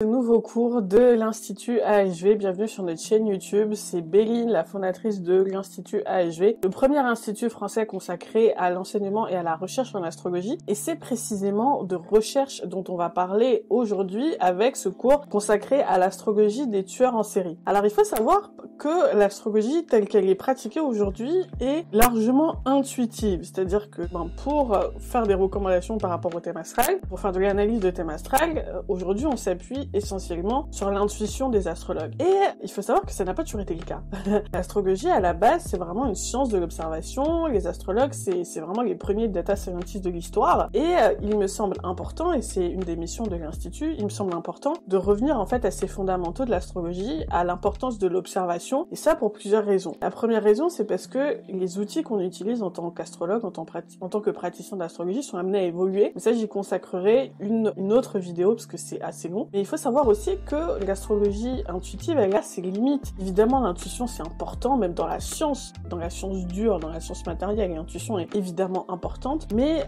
Ce nouveau cours de l'Institut AHV. Bienvenue sur notre chaîne YouTube. C'est Béline, la fondatrice de l'Institut AHV, le premier institut français consacré à l'enseignement et à la recherche en astrologie. Et c'est précisément de recherche dont on va parler aujourd'hui avec ce cours consacré à l'astrologie des tueurs en série. Alors il faut savoir que l'astrologie telle qu'elle est pratiquée aujourd'hui est largement intuitive. C'est-à-dire que pour faire des recommandations par rapport au thème astral, pour faire de l'analyse de thème astral, aujourd'hui on s'appuie essentiellement sur l'intuition des astrologues. Et il faut savoir que ça n'a pas toujours été le cas. L'astrologie, à la base, c'est vraiment une science de l'observation. Les astrologues, c'est vraiment les premiers data scientists de l'histoire. Et il me semble important, et c'est une des missions de l'Institut, il me semble important de revenir en fait à ces fondamentaux de l'astrologie, à l'importance de l'observation, et ça pour plusieurs raisons. La première raison, c'est parce que les outils qu'on utilise en tant qu'astrologue, en tant que praticien d'astrologie, sont amenés à évoluer. Mais ça, j'y consacrerai une autre vidéo, parce que c'est assez long. Mais il faut savoir aussi que l'astrologie intuitive, elle a ses limites. Évidemment, l'intuition, c'est important, même dans la science dure, dans la science matérielle, l'intuition est évidemment importante, mais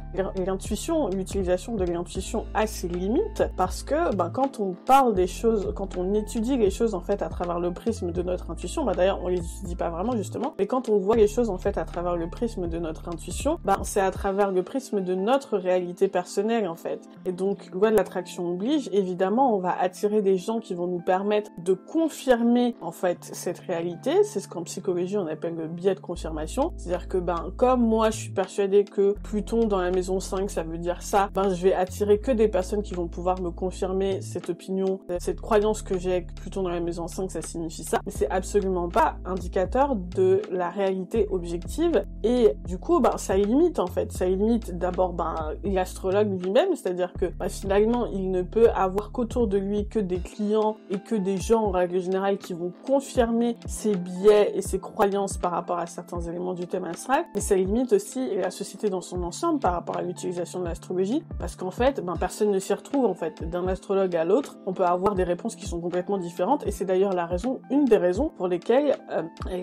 l'utilisation de l'intuition a ses limites, parce que quand on parle des choses, quand on étudie les choses en fait à travers le prisme de notre intuition, d'ailleurs on les étudie pas vraiment justement, mais quand on voit les choses en fait à travers le prisme de notre intuition, c'est à travers le prisme de notre réalité personnelle en fait. Et donc, loi de l'attraction oblige, évidemment, on va attirer des gens qui vont nous permettre de confirmer en fait cette réalité. C'est ce qu'en psychologie on appelle le biais de confirmation. C'est-à-dire que comme moi je suis persuadée que Pluton dans la maison 5 ça veut dire ça, je vais attirer que des personnes qui vont pouvoir me confirmer cette opinion, cette croyance que j'ai que Pluton dans la maison 5 ça signifie ça. Mais c'est absolument pas indicateur de la réalité objective. Et du coup ça limite en fait. Ça limite d'abord l'astrologue lui-même, c'est-à-dire que finalement il ne peut avoir qu'autour de lui que des clients et que des gens en règle générale qui vont confirmer ses biais et ses croyances par rapport à certains éléments du thème astral, mais ça limite aussi la société dans son ensemble par rapport à l'utilisation de l'astrologie, parce qu'en fait, personne ne s'y retrouve en fait. D'un astrologue à l'autre, on peut avoir des réponses qui sont complètement différentes, et c'est d'ailleurs une des raisons pour lesquelles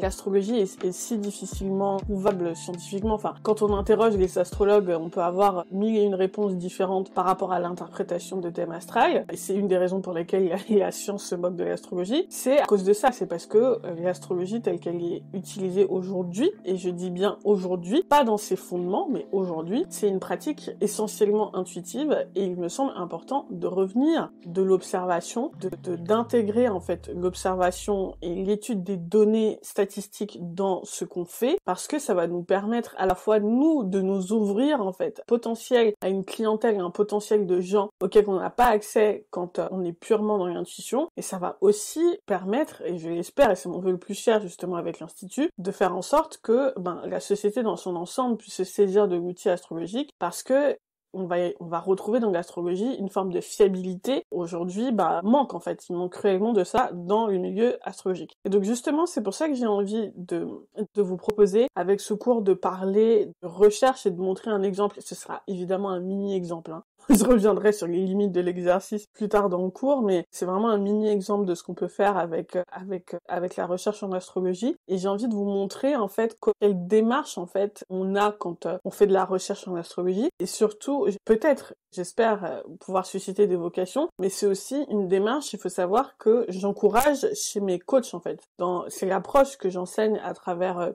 l'astrologie est si difficilement prouvable scientifiquement. Enfin, quand on interroge les astrologues, on peut avoir 1001 réponses différentes par rapport à l'interprétation de thème astral, et c'est une des raisons pour lesquelles la science se moque de l'astrologie. C'est à cause de ça, c'est parce que l'astrologie telle qu'elle est utilisée aujourd'hui, et je dis bien aujourd'hui, pas dans ses fondements, mais aujourd'hui, c'est une pratique essentiellement intuitive, et il me semble important de revenir de l'observation, d'intégrer en fait l'observation et l'étude des données statistiques dans ce qu'on fait, parce que ça va nous permettre à la fois nous de nous ouvrir en fait potentiel à une clientèle, un potentiel de gens auxquels on n'a pas accès quand on est purement dans l'intuition, et ça va aussi permettre, et je l'espère, et c'est mon vœu le plus cher justement avec l'Institut, de faire en sorte que la société dans son ensemble puisse se saisir de l'outil astrologique, parce que on va retrouver dans l'astrologie une forme de fiabilité. Aujourd'hui, manque en fait, il manque cruellement de ça dans le milieu astrologique. Et donc justement, c'est pour ça que j'ai envie de vous proposer avec ce cours de parler de recherche et de montrer un exemple. Ce sera évidemment un mini-exemple, Je reviendrai sur les limites de l'exercice plus tard dans le cours, mais c'est vraiment un mini-exemple de ce qu'on peut faire avec la recherche en astrologie. Et j'ai envie de vous montrer, en fait, quelle démarche, en fait, on a quand on fait de la recherche en astrologie. Et surtout, peut-être, j'espère pouvoir susciter des vocations, mais c'est aussi une démarche, il faut savoir que j'encourage chez mes coachs, en fait. C'est l'approche que j'enseigne à travers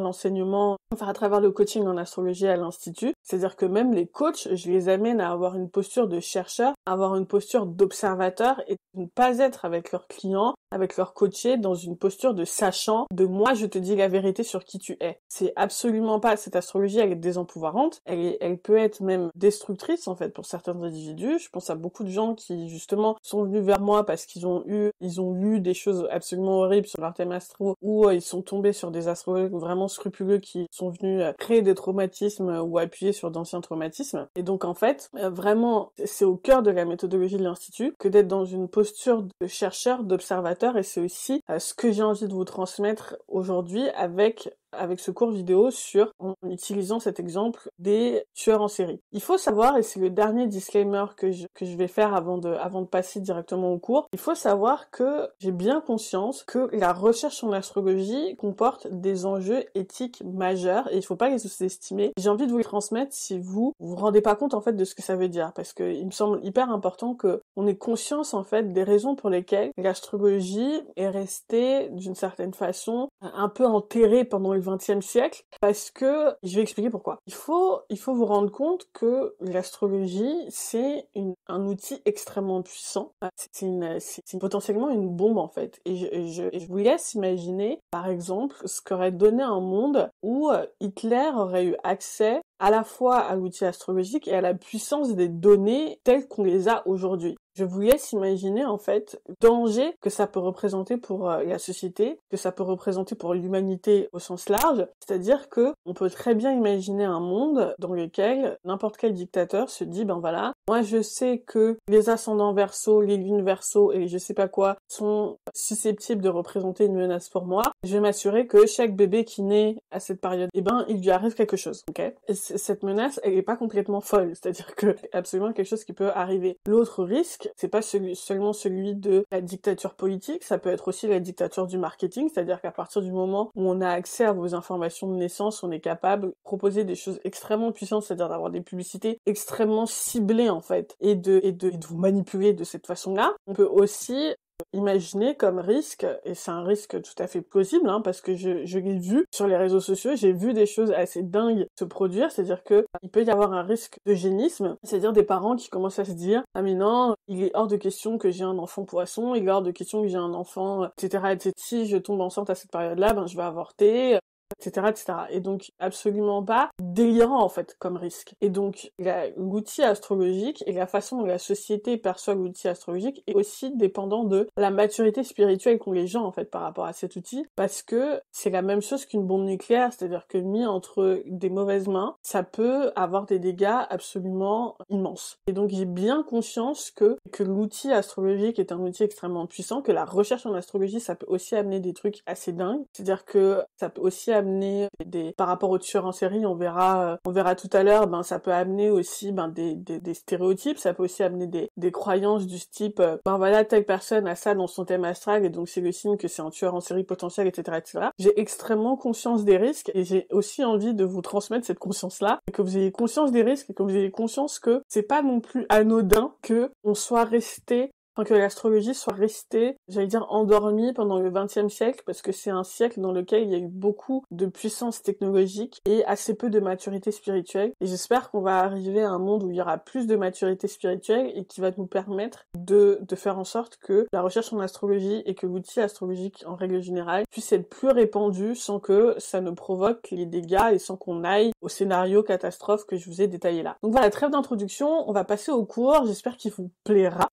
l'enseignement, à travers le coaching en astrologie à l'Institut. C'est-à-dire que même les coachs, je les amène à avoir une posture de chercheur, à avoir une posture d'observateur et de ne pas être avec leurs clients, avec leurs coachés, dans une posture de sachant, de moi je te dis la vérité sur qui tu es. C'est absolument pas, cette astrologie elle est désempouvoirante, elle peut être même destructrice en fait pour certains individus. Je pense à beaucoup de gens qui justement sont venus vers moi parce qu'ils ont lu des choses absolument horribles sur leur thème astro, ou ils sont tombés sur des astrologues vraiment scrupuleux qui sont venus créer des traumatismes ou appuyer sur d'anciens traumatismes. Et donc en fait, vraiment, c'est au cœur de la méthodologie de l'Institut que d'être dans une posture de chercheur, d'observateur, et c'est aussi ce que j'ai envie de vous transmettre aujourd'hui avec avec ce cours vidéo en utilisant cet exemple des tueurs en série. Il faut savoir, et c'est le dernier disclaimer que je vais faire avant de passer directement au cours, il faut savoir que j'ai bien conscience que la recherche en astrologie comporte des enjeux éthiques majeurs et il faut pas les sous-estimer. J'ai envie de vous les transmettre si vous vous rendez pas compte en fait de ce que ça veut dire, parce que il me semble hyper important que on ait conscience en fait des raisons pour lesquelles l'astrologie est restée d'une certaine façon un peu enterrée pendant le XXe siècle, parce que je vais expliquer pourquoi. Il faut vous rendre compte que l'astrologie c'est un outil extrêmement puissant. C'est potentiellement une bombe en fait. Et je vous laisse imaginer, par exemple, ce qu'aurait donné un monde où Hitler aurait eu accès à la fois à l'outil astrologique et à la puissance des données telles qu'on les a aujourd'hui. Je vous laisse imaginer en fait le danger que ça peut représenter pour la société, que ça peut représenter pour l'humanité au sens large. C'est-à-dire que on peut très bien imaginer un monde dans lequel n'importe quel dictateur se dit ben voilà, moi je sais que les ascendants Verseau, les lunes Verseau et je sais pas quoi sont susceptibles de représenter une menace pour moi. Je vais m'assurer que chaque bébé qui naît à cette période, eh ben il lui arrive quelque chose. Ok ? Et cette menace, elle est pas complètement folle. C'est-à-dire que c'est absolument quelque chose qui peut arriver. L'autre risque, c'est pas seulement celui de la dictature politique, ça peut être aussi la dictature du marketing, c'est-à-dire qu'à partir du moment où on a accès à vos informations de naissance, on est capable de proposer des choses extrêmement puissantes, c'est-à-dire d'avoir des publicités extrêmement ciblées en fait, et de vous manipuler de cette façon-là. On peut aussi imaginer comme risque, et c'est un risque tout à fait plausible, parce que je l'ai vu sur les réseaux sociaux, j'ai vu des choses assez dingues se produire, c'est-à-dire que il peut y avoir un risque d'eugénisme, c'est-à-dire des parents qui commencent à se dire « Ah mais non, il est hors de question que j'ai un enfant poisson, il est hors de question que j'ai un enfant, etc. etc. Si je tombe enceinte à cette période-là, ben je vais avorter. » etc., etc. Et donc, absolument pas délirant, en fait, comme risque. Et donc, l'outil astrologique et la façon dont la société perçoit l'outil astrologique est aussi dépendant de la maturité spirituelle qu'ont les gens, en fait, par rapport à cet outil, parce que c'est la même chose qu'une bombe nucléaire, c'est-à-dire que mis entre des mauvaises mains, ça peut avoir des dégâts absolument immenses. Et donc, j'ai bien conscience que l'outil astrologique est un outil extrêmement puissant, que la recherche en astrologie, ça peut aussi amener des trucs assez dingues, c'est-à-dire que ça peut aussi amener par rapport aux tueurs en série, on verra tout à l'heure, ça peut amener aussi des stéréotypes, ça peut aussi amener des croyances du type voilà, telle personne a ça dans son thème astral et donc c'est le signe que c'est un tueur en série potentiel, etc., etc. J'ai extrêmement conscience des risques et j'ai aussi envie de vous transmettre cette conscience-là, que vous ayez conscience des risques et que vous ayez conscience que c'est pas non plus anodin que on soit resté que l'astrologie soit restée, j'allais dire, endormie pendant le XXe siècle, parce que c'est un siècle dans lequel il y a eu beaucoup de puissance technologique et assez peu de maturité spirituelle. Et j'espère qu'on va arriver à un monde où il y aura plus de maturité spirituelle et qui va nous permettre de faire en sorte que la recherche en astrologie et que l'outil astrologique en règle générale puisse être plus répandu sans que ça ne provoque les dégâts et sans qu'on aille au scénario catastrophe que je vous ai détaillé là. Donc voilà, trêve d'introduction, on va passer au cours, j'espère qu'il vous plaira.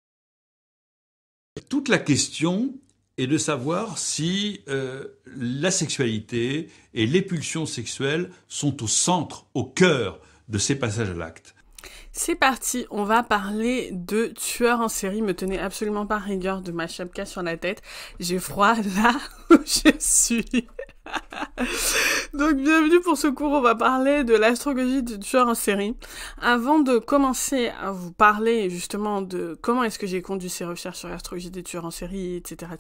Toute la question est de savoir si la sexualité et les pulsions sexuelles sont au centre, au cœur de ces passages à l'acte. C'est parti, on va parler de tueurs en série. Me tenez absolument pas rigueur de ma chapka sur la tête. J'ai froid là où je suis. Donc bienvenue pour ce cours, on va parler de l'astrologie du tueur en série. Avant de commencer à vous parler justement de comment est-ce que j'ai conduit ces recherches sur l'astrologie des tueurs en série, etc.,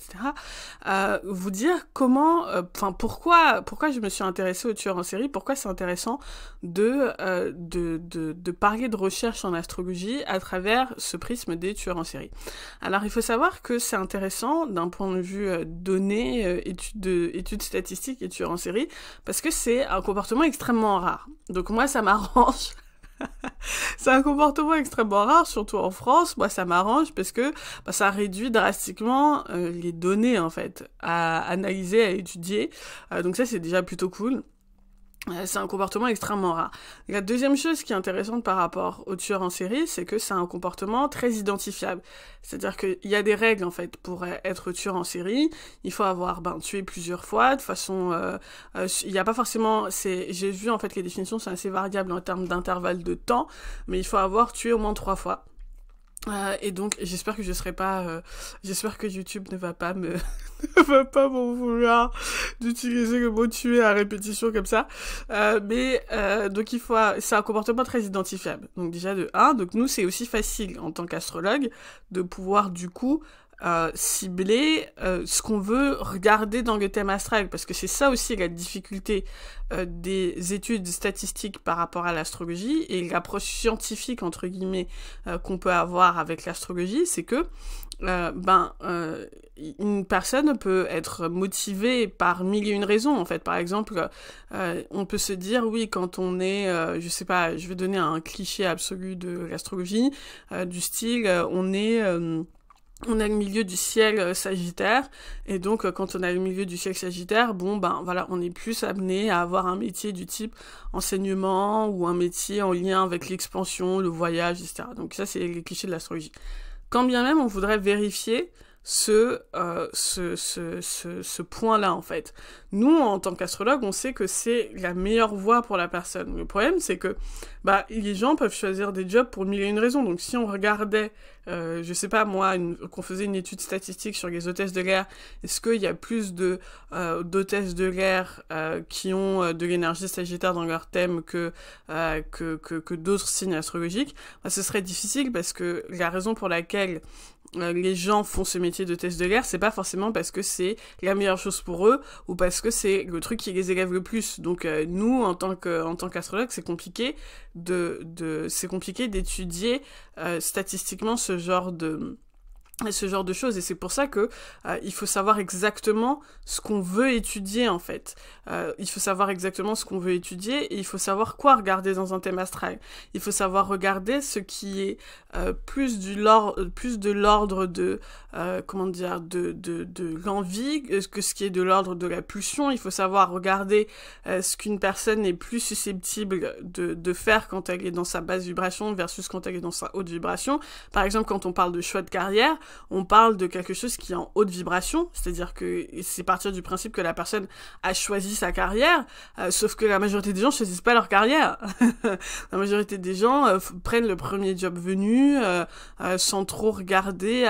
vous dire pourquoi je me suis intéressée aux tueurs en série, pourquoi c'est intéressant de parler de recherche en astrologie à travers ce prisme des tueurs en série. Alors il faut savoir que c'est intéressant d'un point de vue données, études statistiques et tueurs en série, parce que c'est un comportement extrêmement rare. Donc moi, ça m'arrange. C'est un comportement extrêmement rare, surtout en France. Moi, ça m'arrange parce que ça réduit drastiquement les données, en fait, à analyser, à étudier. Donc ça, c'est déjà plutôt cool. C'est un comportement extrêmement rare. La deuxième chose qui est intéressante par rapport aux tueurs en série, c'est que c'est un comportement très identifiable. C'est-à-dire qu'il y a des règles, en fait, pour être tueur en série. Il faut avoir tué plusieurs fois, de façon... il n'y a pas forcément... J'ai vu, en fait, que les définitions sont assez variables en termes d'intervalle de temps, mais il faut avoir tué au moins 3 fois. Et donc j'espère que je serai pas, j'espère que YouTube ne va pas me ne va pas m'en vouloir d'utiliser le mot tuer à répétition comme ça. Donc c'est un comportement très identifiable. Donc déjà de 1, donc nous c'est aussi facile en tant qu'astrologue de pouvoir du coup cibler ce qu'on veut regarder dans le thème astral, parce que c'est ça aussi la difficulté des études statistiques par rapport à l'astrologie et l'approche scientifique entre guillemets qu'on peut avoir avec l'astrologie, c'est que une personne peut être motivée par mille et une raisons en fait. Par exemple, on peut se dire oui, quand on est, je sais pas, je vais donner un cliché absolu de l'astrologie, du style on a le milieu du ciel sagittaire, et donc quand on a le milieu du ciel sagittaire, bon ben voilà, on est plus amené à avoir un métier du type enseignement, ou un métier en lien avec l'expansion, le voyage, etc. Donc ça c'est les clichés de l'astrologie. Quand bien même on voudrait vérifier ce point-là en fait. Nous, en tant qu'astrologue, on sait que c'est la meilleure voie pour la personne. Le problème, c'est que les gens peuvent choisir des jobs pour mille et une raisons. Donc si on regardait, je sais pas moi, qu'on faisait une étude statistique sur les hôtesses de l'air, est-ce qu'il y a plus d'hôtesses de l'air qui ont de l'énergie sagittaire dans leur thème que d'autres signes astrologiques, ce serait difficile, parce que la raison pour laquelle les gens font ce métier d'hôtesse de l'air, c'est pas forcément parce que c'est la meilleure chose pour eux, ou parce que c'est le truc qui les élève le plus. Donc nous, en tant qu'astrologue, c'est compliqué d'étudier statistiquement ce genre de choses, et c'est pour ça que il faut savoir exactement ce qu'on veut étudier en fait. Il faut savoir exactement ce qu'on veut étudier, et il faut savoir quoi regarder dans un thème astral. Il faut savoir regarder ce qui est plus de l'ordre de l'envie que ce qui est de l'ordre de la pulsion. Il faut savoir regarder ce qu'une personne est plus susceptible de faire quand elle est dans sa basse vibration versus quand elle est dans sa haute vibration. Par exemple, quand on parle de choix de carrière, on parle de quelque chose qui est en haute vibration, c'est-à-dire que c'est partir du principe que la personne a choisi sa carrière, sauf que la majorité des gens choisissent pas leur carrière. La majorité des gens prennent le premier job venu, sans trop regarder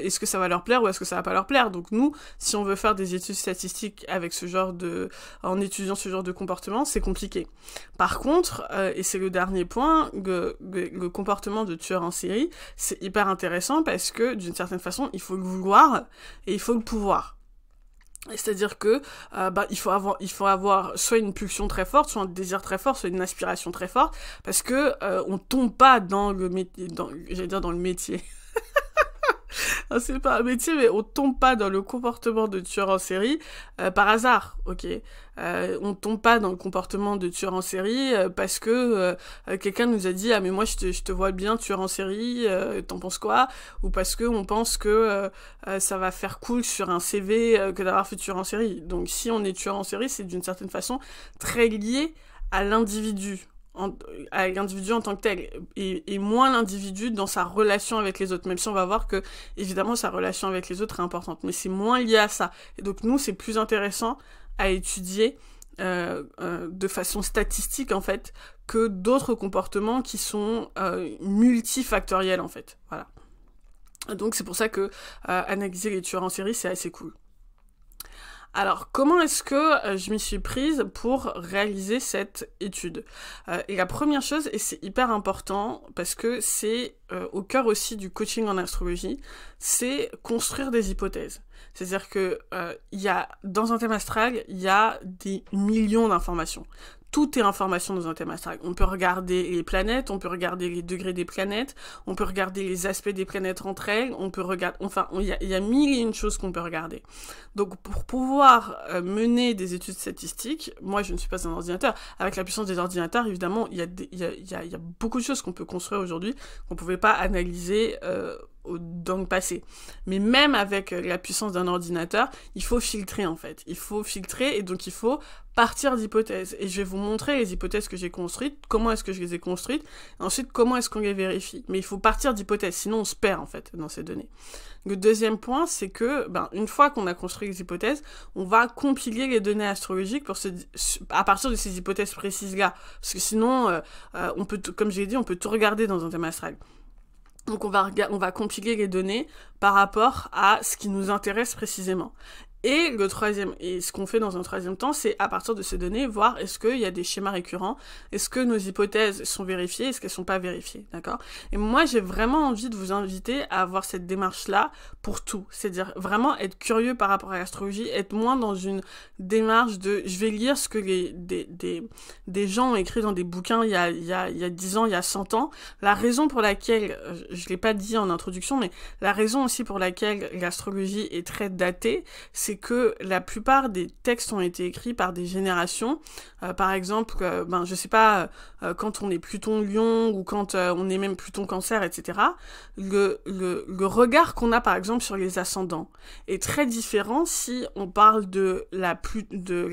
est-ce que ça va leur plaire ou est-ce que ça va pas leur plaire. Donc nous, si on veut faire des études statistiques avec en étudiant ce genre de comportement, c'est compliqué. Par contre, et c'est le dernier point, le comportement de tueur en série, c'est hyper intéressant, parce que d'une certaine façon, il faut le vouloir et il faut le pouvoir. C'est-à-dire que il faut avoir soit une pulsion très forte, soit un désir très fort, soit une aspiration très forte, parce que on tombe pas dans le métier, dans le métier. C'est pas un métier, mais on tombe pas dans le comportement de tueur en série par hasard, ok. On tombe pas dans le comportement de tueur en série parce que quelqu'un nous a dit « Ah mais moi je te vois bien tueur en série, t'en penses quoi ?» ou parce que on pense que ça va faire cool sur un CV que d'avoir fait tueur en série. Donc si on est tueur en série, c'est d'une certaine façon très lié à l'individu. À l'individu en tant que tel, et moins l'individu dans sa relation avec les autres, même si on va voir que évidemment sa relation avec les autres est importante, mais c'est moins lié à ça. Et donc nous, c'est plus intéressant à étudier de façon statistique en fait, que d'autres comportements qui sont multifactoriels en fait. Voilà. Donc c'est pour ça que analyser les tueurs en série, c'est assez cool. Alors, comment est-ce que je m'y suis prise pour réaliser cette étude ? Et la première chose, et c'est hyper important, parce que c'est au cœur aussi du coaching en astrologie, c'est construire des hypothèses. C'est-à-dire que dans un thème astral, il y a des millions d'informations. Tout est information dans un thème astral. On peut regarder les planètes, on peut regarder les degrés des planètes, on peut regarder les aspects des planètes entre elles, on peut regarder... Enfin, il y a mille et une choses qu'on peut regarder. Donc, pour pouvoir mener des études statistiques, moi, je ne suis pas un ordinateur. Avec la puissance des ordinateurs, évidemment, il y a beaucoup de choses qu'on peut construire aujourd'hui qu'on ne pouvait pas analyser dans le passé. Mais même avec la puissance d'un ordinateur, il faut filtrer en fait. Il faut filtrer, et donc il faut partir d'hypothèses. Et je vais vous montrer les hypothèses que j'ai construites, comment est-ce que je les ai construites, et ensuite comment est-ce qu'on les vérifie. Mais il faut partir d'hypothèses, sinon on se perd en fait dans ces données. Le deuxième point, c'est que une fois qu'on a construit les hypothèses, on va compiler les données astrologiques à partir de ces hypothèses précises-là. Parce que sinon, on peut, comme j'ai dit, on peut tout regarder dans un thème astral. Donc on va compiler les données par rapport à ce qui nous intéresse précisément. Et ce qu'on fait dans un troisième temps, c'est à partir de ces données, voir est-ce qu'il y a des schémas récurrents, est-ce que nos hypothèses sont vérifiées, est-ce qu'elles sont pas vérifiées, d'accord? Et moi, j'ai vraiment envie de vous inviter à avoir cette démarche-là pour tout. C'est-à-dire vraiment être curieux par rapport à l'astrologie, être moins dans une démarche de je vais lire ce que des gens ont écrit dans des bouquins il y a 10 ans, il y a 100 ans. La raison pour laquelle, je l'ai pas dit en introduction, mais la raison aussi pour laquelle l'astrologie est très datée, c'est que la plupart des textes ont été écrits par des générations. Par exemple, je sais pas, quand on est Pluton-Lion ou quand on est même Pluton-Cancer, etc. Le regard qu'on a, par exemple, sur les ascendants est très différent si on parle de la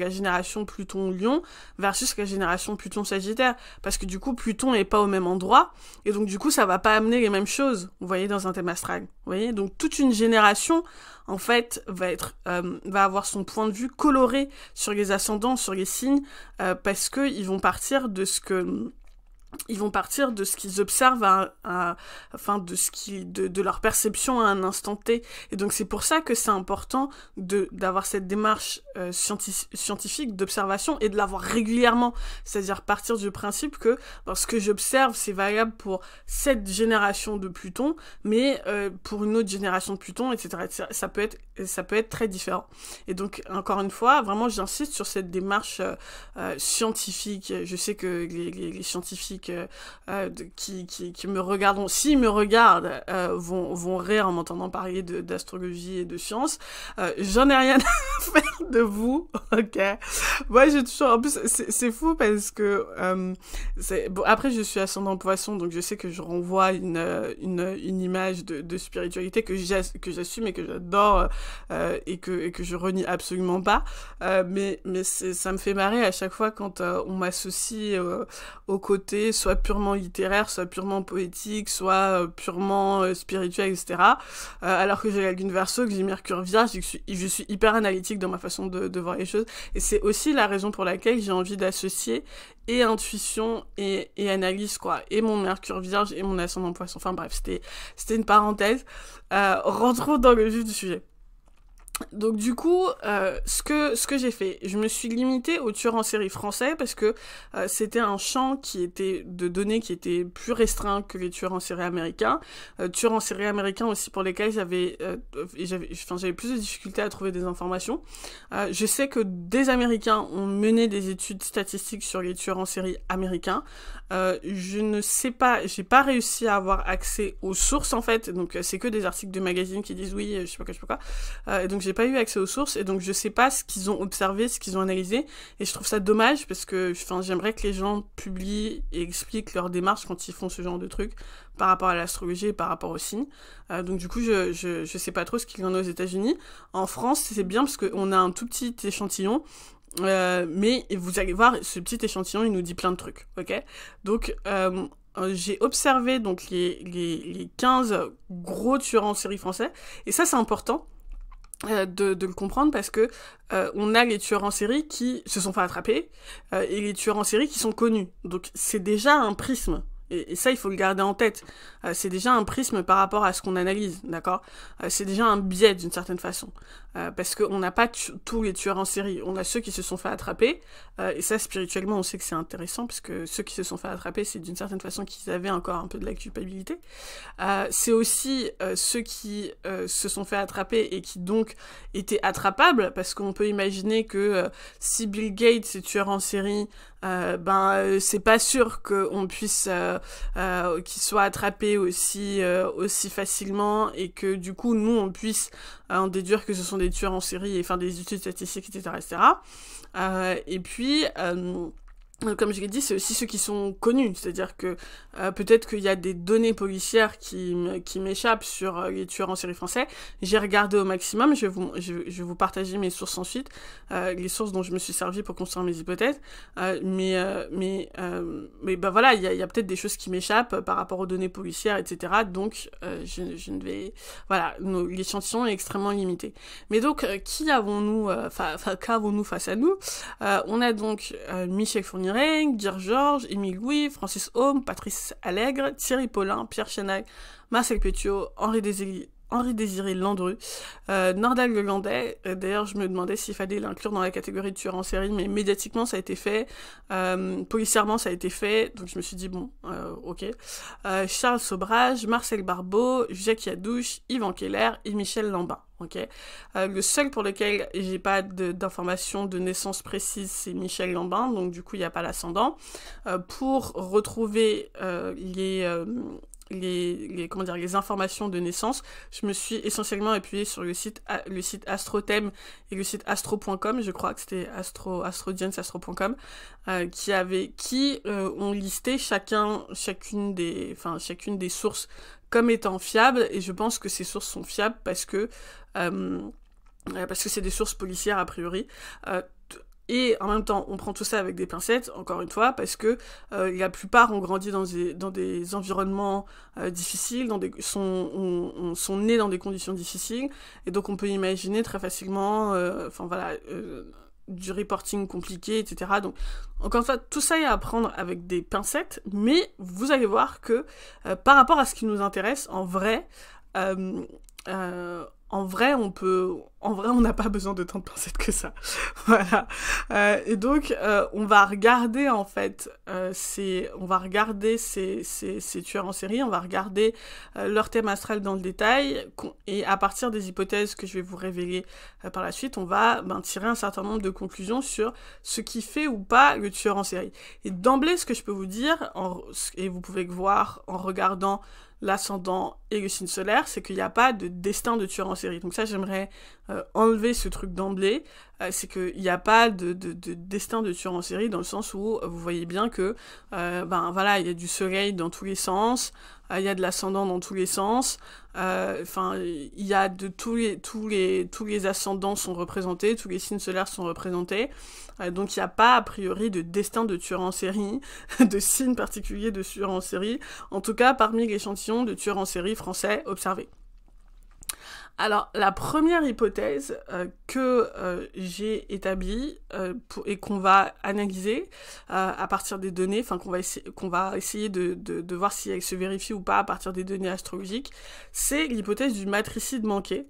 génération Pluton-Lion versus la génération Pluton-Sagittaire. Parce que du coup, Pluton est pas au même endroit et donc du coup, ça va pas amener les mêmes choses, vous voyez, dans un thème astral. Vous voyez, donc toute une génération en fait, va avoir son point de vue coloré sur les ascendants, sur les signes, parce que ils vont partir de ce qu'ils observent de leur perception à un instant T. Et donc c'est pour ça que c'est important d'avoir cette démarche scientifique d'observation et de l'avoir régulièrement. C'est-à-dire partir du principe que ce que j'observe, c'est valable pour cette génération de Pluton, mais pour une autre génération de Pluton, etc., etc. Ça peut être très différent. Et donc, encore une fois, vraiment, j'insiste sur cette démarche scientifique. Je sais que les scientifiques qui me regardent, s'ils me regardent, vont rire en m'entendant parler d'astrologie et de science. J'en ai rien à faire de vous, ok? Moi, j'ai toujours... En plus, c'est fou parce que... bon, après, je suis ascendant Poisson, donc je sais que je renvoie une image de spiritualité que j'assume et que j'adore et que je renie absolument pas. Mais ça me fait marrer à chaque fois quand on m'associe au côté soit purement littéraire, soit purement poétique, soit purement spirituel, etc. Alors que j'ai la Lune Verseau, que j'ai Mercure Vierge, je suis hyper analytique dans ma façon de voir les choses. Et c'est aussi la raison pour laquelle j'ai envie d'associer et intuition et analyse, quoi. Et mon Mercure Vierge et mon ascendant Poisson. Enfin bref, c'était une parenthèse. Rentrons dans le vif du sujet. Donc du coup, ce que j'ai fait, je me suis limitée aux tueurs en série français parce que c'était un champ de données qui était plus restreint que les tueurs en série américains. Tueurs en série américains aussi pour lesquels j'avais plus de difficultés à trouver des informations. Je sais que des Américains ont mené des études statistiques sur les tueurs en série américains. Je ne sais pas, j'ai pas réussi à avoir accès aux sources en fait, donc c'est que des articles de magazines qui disent oui, je sais pas quoi, et donc j'ai pas eu accès aux sources, et donc je sais pas ce qu'ils ont observé, ce qu'ils ont analysé, et je trouve ça dommage parce que, j'aimerais que les gens publient et expliquent leur démarche quand ils font ce genre de trucs par rapport à l'astrologie et par rapport aux signes. Donc du coup, je sais pas trop ce qu'il y en a aux États-Unis. En France, c'est bien parce qu'on a un tout petit échantillon. Mais vous allez voir, ce petit échantillon, il nous dit plein de trucs, ok? Donc, j'ai observé donc les 15 gros tueurs en série français, et ça, c'est important de le comprendre parce que on a les tueurs en série qui se sont fait attraper et les tueurs en série qui sont connus. Donc, c'est déjà un prisme. Et ça, il faut le garder en tête. C'est déjà un prisme par rapport à ce qu'on analyse, d'accord? C'est déjà un biais d'une certaine façon. Parce qu'on n'a pas tous les tueurs en série. On a ceux qui se sont fait attraper. Et ça, spirituellement, on sait que c'est intéressant, parce que ceux qui se sont fait attraper, c'est d'une certaine façon qu'ils avaient encore un peu de la culpabilité. C'est aussi ceux qui se sont fait attraper et qui donc étaient attrapables, parce qu'on peut imaginer que si Bill Gates est tueur en série, c'est pas sûr qu'on puisse qu'il soit attrapé aussi facilement, et que du coup nous on puisse en déduire que ce sont des tueurs en série et faire des études statistiques, etc. Et puis comme je l'ai dit, c'est aussi ceux qui sont connus, c'est-à-dire que peut-être qu'il y a des données policières qui m'échappent sur les tueurs en série français. J'ai regardé au maximum, je vais vous partager mes sources ensuite, les sources dont je me suis servi pour construire mes hypothèses, mais voilà, il y a peut-être des choses qui m'échappent par rapport aux données policières, etc. Donc je ne vais... Voilà, l'échantillon est extrêmement limité. Mais donc, qu'avons-nous face à nous? On a donc Michel Fournier, Miret, Guy Georges, Émile Louis, Francis Aume, Patrice Allègre, Thierry Paulin, Pierre Chenaille, Marcel Petiot, Henri Désiré Landru, Nordal Lelandais. D'ailleurs, je me demandais s'il fallait l'inclure dans la catégorie de tueur en série, mais médiatiquement, ça a été fait. Policièrement, ça a été fait. Donc, je me suis dit, bon, ok. Charles Sobrage, Marcel Barbeau, Jacques Yadouche, Yvan Keller et Michel Lambin. Ok. Le seul pour lequel j'ai pas d'informations de naissance précise, c'est Michel Lambin. Donc, du coup, il n'y a pas l'ascendant. Pour retrouver les informations de naissance, je me suis essentiellement appuyée sur le site Astrothème et le site astro.com, je crois que c'était astro.com, qui ont listé chacune des sources comme étant fiables, et je pense que ces sources sont fiables parce que c'est des sources policières a priori. Et en même temps, on prend tout ça avec des pincettes, encore une fois, parce que la plupart ont grandi dans des environnements difficiles, sont nés dans des conditions difficiles, et donc on peut imaginer très facilement, du reporting compliqué, etc. Donc, encore une fois, tout ça est à prendre avec des pincettes, mais vous allez voir que par rapport à ce qui nous intéresse, en vrai, on n'a pas besoin de tant de pincettes que ça. Voilà. Et donc, on va regarder, en fait, ces tueurs en série, on va regarder leur thème astral dans le détail, et à partir des hypothèses que je vais vous révéler par la suite, on va tirer un certain nombre de conclusions sur ce qui fait ou pas le tueur en série. Et d'emblée, ce que je peux vous dire, et vous pouvez le voir en regardant l'ascendant et le signe solaire, c'est qu'il n'y a pas de destin de tueur en série. Donc ça, j'aimerais enlever ce truc d'emblée, c'est qu'il n'y a pas de destin de tueur en série, dans le sens où vous voyez bien que, il y a du soleil dans tous les sens, il y a de l'ascendant dans tous les sens, il y a de tous les ascendants sont représentés, tous les signes solaires sont représentés, donc il n'y a pas a priori de destin de tueur en série, de signe particulier de tueur en série, en tout cas parmi l'échantillon de tueurs en série français observés. Alors, la première hypothèse que j'ai établie et qu'on va analyser à partir des données, qu'on va essayer de voir si elle se vérifie ou pas à partir des données astrologiques, c'est l'hypothèse du matricide manqué.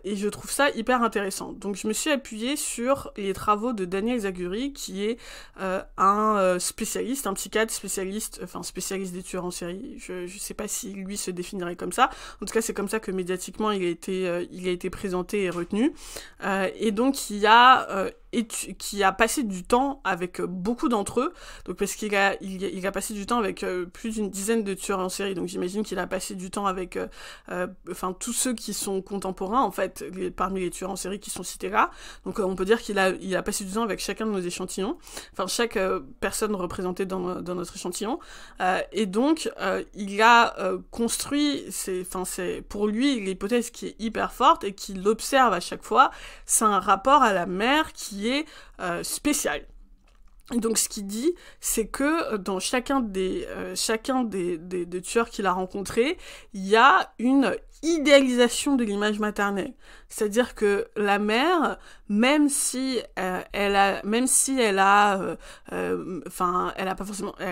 Et je trouve ça hyper intéressant. Donc, je me suis appuyée sur les travaux de Daniel Zaguri, qui est un spécialiste, un psychiatre spécialiste des tueurs en série. Je sais pas si lui se définirait comme ça. En tout cas, c'est comme ça que médiatiquement il a été présenté et retenu, et donc qui a passé du temps avec beaucoup d'entre eux, donc parce qu'il a passé du temps avec plus d'une dizaine de tueurs en série, donc j'imagine qu'il a passé du temps avec tous ceux qui sont contemporains, en fait, parmi les tueurs en série qui sont cités là, donc on peut dire qu'il a passé du temps avec chacun de nos échantillons, chaque personne représentée dans notre échantillon, et donc il a construit, pour lui, l'hypothèse qui est hyper forte et qu'il observe à chaque fois, c'est un rapport à la mère qui est spécial. Donc ce qu'il dit, c'est que dans chacun des tueurs qu'il a rencontrés, il y a une idéalisation de l'image maternelle. C'est-à-dire que la mère, même si elle a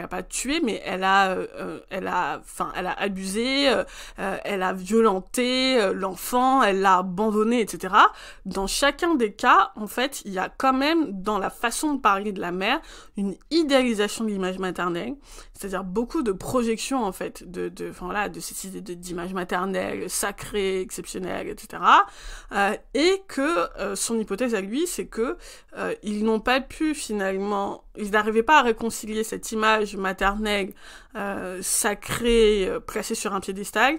pas tué, mais elle a abusé, elle a violenté l'enfant, elle l'a abandonné, etc. Dans chacun des cas, en fait, il y a quand même, dans la façon de parler de la mère, une idéalisation de l'image maternelle, c'est-à-dire beaucoup de projections, en fait, de cette idée d'image maternelle, sacrée, exceptionnelle, etc. Et que son hypothèse à lui, c'est que ils n'ont pas pu finalement, ils n'arrivaient pas à réconcilier cette image maternelle sacrée, placée sur un piédestal,